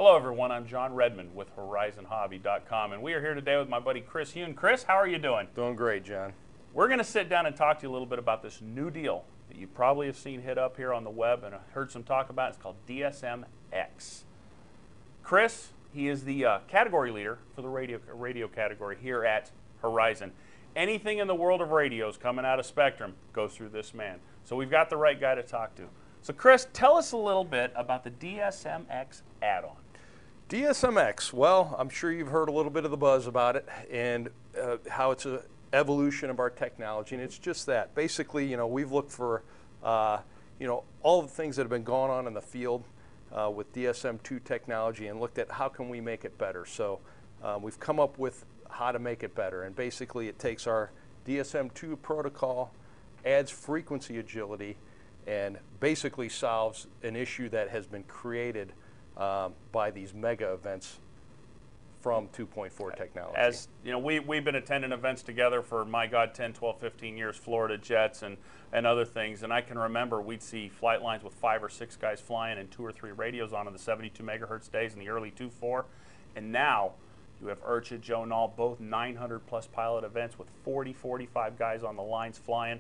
Hello everyone, I'm John Redmond with HorizonHobby.com, and we are here today with my buddy Chris Hune. Chris, how are you doing? Doing great, John. We're going to sit down and talk to you a little bit about this new deal that you probably have seen hit up here on the web and heard some talk about. It's called DSMX. Chris, he is the category leader for the radio category here at Horizon. Anything in the world of radios coming out of Spectrum goes through this man. So we've got the right guy to talk to. So Chris, tell us a little bit about the DSMX add-on. DSMX, well, I'm sure you've heard a little bit of the buzz about it and how it's an evolution of our technology, and it's just that. Basically, you know, we've looked for, you know, all the things that have been going on in the field with DSM2 technology and looked at how can we make it better. So we've come up with how to make it better, and basically it takes our DSM2 protocol, adds frequency agility, and basically solves an issue that has been created by these mega events from 2.4 technology. As you know, we've been attending events together for, my God, 10, 12, 15 years, Florida Jets and other things, and I can remember we'd see flight lines with 5 or 6 guys flying and 2 or 3 radios on in the 72 megahertz days in the early 2.4, and now you have Urcha, Joe Nall, both 900 plus pilot events with 40, 45 guys on the lines flying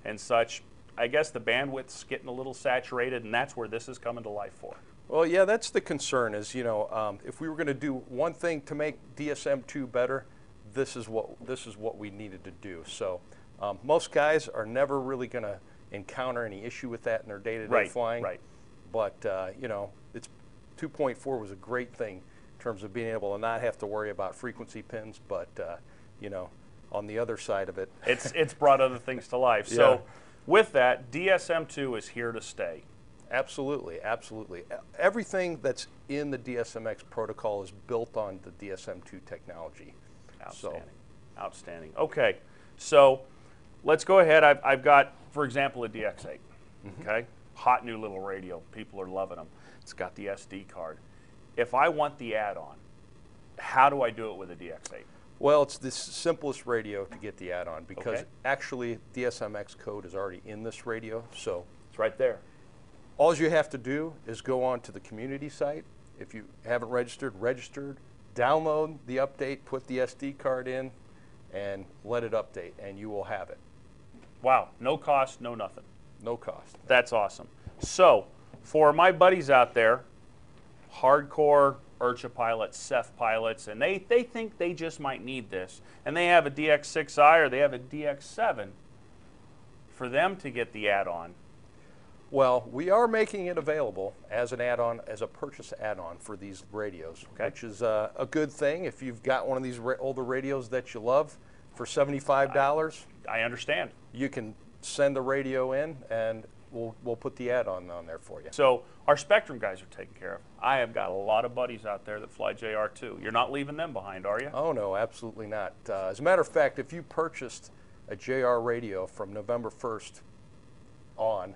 and such. I guess the bandwidth's getting a little saturated, and that's where this is coming to life for. Well, yeah, that's the concern is, you know, if we were going to do one thing to make DSM2 better, this is what we needed to do. So most guys are never really going to encounter any issue with that in their day-to-day flying. Right. But, you know, 2.4 was a great thing in terms of being able to not have to worry about frequency pins, but, you know, on the other side of it. It's brought other things to life. Yeah. So with that, DSM2 is here to stay. Absolutely, absolutely. Everything that's in the DSMX protocol is built on the DSM2 technology. Outstanding. Outstanding. Okay, so let's go ahead. I've got, for example, a DX8. Okay, hot new little radio. People are loving them. It's got the SD card. If I want the add-on, how do I do it with a DX8? Well, it's the simplest radio to get the add-on because actually DSMX code is already in this radio, so it's right there. All you have to do is go on to the community site. If you haven't registered, download the update, put the SD card in, and let it update, and you will have it. Wow, no cost, no nothing. No cost. That's awesome. So, for my buddies out there, hardcore Urcha pilots, Ceph pilots, and they think they just might need this, and they have a DX6i or they have a DX7, for them to get the add-on. Well, we are making it available as an add-on, as a purchase add-on for these radios, which is a good thing. If you've got one of these older radios that you love for $75, I understand. You can send the radio in, and we'll put the add-on on there for you. So our Spectrum guys are taken care of. I have got a lot of buddies out there that fly JR2. You're not leaving them behind, are you? Oh, no, absolutely not. As a matter of fact, if you purchased a JR radio from November 1st on,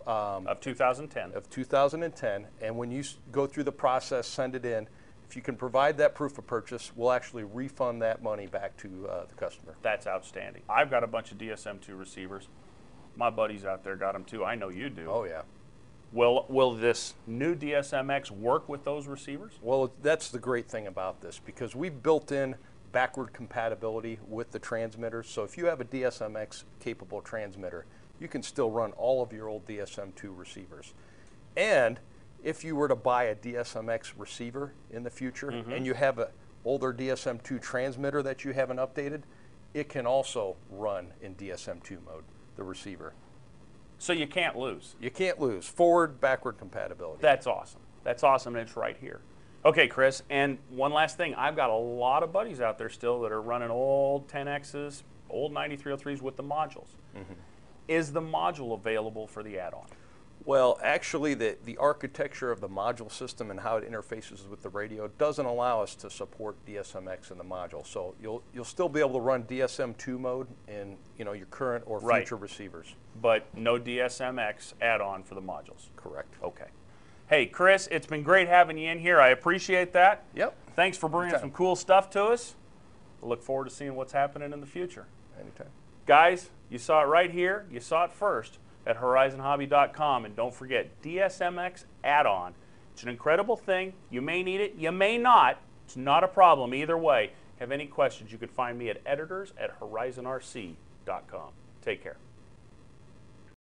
of 2010. Of 2010, and when you go through the process, send it in, if you can provide that proof of purchase, we'll actually refund that money back to the customer. That's outstanding. I've got a bunch of DSM2 receivers. My buddies out there got them too. I know you do. Oh, yeah. Will this new DSMX work with those receivers? Well, that's the great thing about this, because we've built in backward compatibility with the transmitters. So if you have a DSMX capable transmitter, you can still run all of your old DSM2 receivers. And if you were to buy a DSMX receiver in the future and you have an older DSM2 transmitter that you haven't updated, it can also run in DSM2 mode, the receiver. So you can't lose. You can't lose. Forward, backward compatibility. That's awesome. That's awesome, and it's right here. Okay, Chris, and one last thing. I've got a lot of buddies out there still that are running old 10Xs, old 9303s with the modules. Is the module available for the add-on? Well, actually, the architecture of the module system and how it interfaces with the radio doesn't allow us to support DSMX in the module. So you'll still be able to run DSM2 mode in your current or future receivers. But no DSMX add-on for the modules. Correct. Okay. Hey, Chris, it's been great having you in here. I appreciate that. Yep. Thanks for bringing some cool stuff to us. I look forward to seeing what's happening in the future. Anytime. Guys, you saw it right here. You saw it first at HorizonHobby.com. And don't forget, DSMX add-on It's an incredible thing. You may need it, you may not. It's not a problem either way. Have any questions, you can find me at editors@horizonrc.com. Take care.